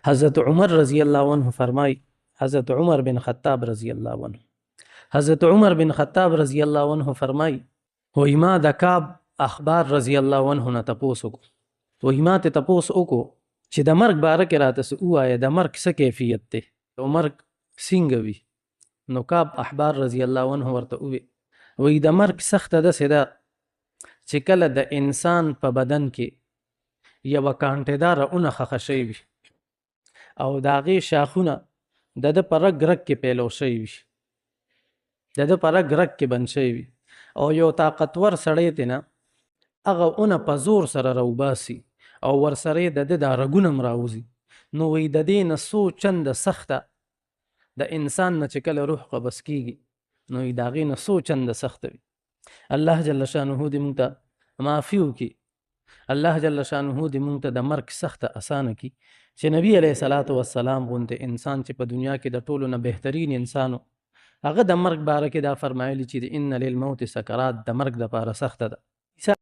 حضرت عمر رضی اللہ عنہ فرمائی، حضرت عمر بن خطاب رضی اللہ عنہ، حضرت عمر بن خطاب رضی اللہ عنہ فرمائی وی ما د کعب اخبار رضی اللہ عنہ نه تپوس وکړو. وی ما ته تپوس وکړو چې د مرګ باره کې راته څه ووایه، د مرګ څه کیفیت دی او مرګ څنګه وي؟ نو کعب احبار رضی الله عنه ورته ووی وی د مرګ سخته داسې ده چې کله د انسان په بدن کې یوه کانټېداره اونه خښه شوې وي او د هغې شاخونه د ده په رګ رګ کې پیلو شوي وي، د ده په رګ رګ کې بند شوي وي او یو طاقتور سړی ترې نه هغه اونه په زور سره راوباسي او ورسره یې د ده دا رګونه هم راوځي. نو وی د دې نه څو چنده سخته د انسان نه چې کله روح قبض کېږي نو د هغې نه څو چنده سخته وي. الله جل شانه دې مونږ ته معافي وکړي، الله جل شانه دې مونږ ته د مرګ سخته اسانه کړي چې نبي علیه الصلاة والسلام غوندې انسان چې په دنیا کې د ټولو نه بهترین انسانو، هغه د مرګ باره کې دا فرمایلی چې ان للموت سکرات، د مرګ دپاره سخته ده.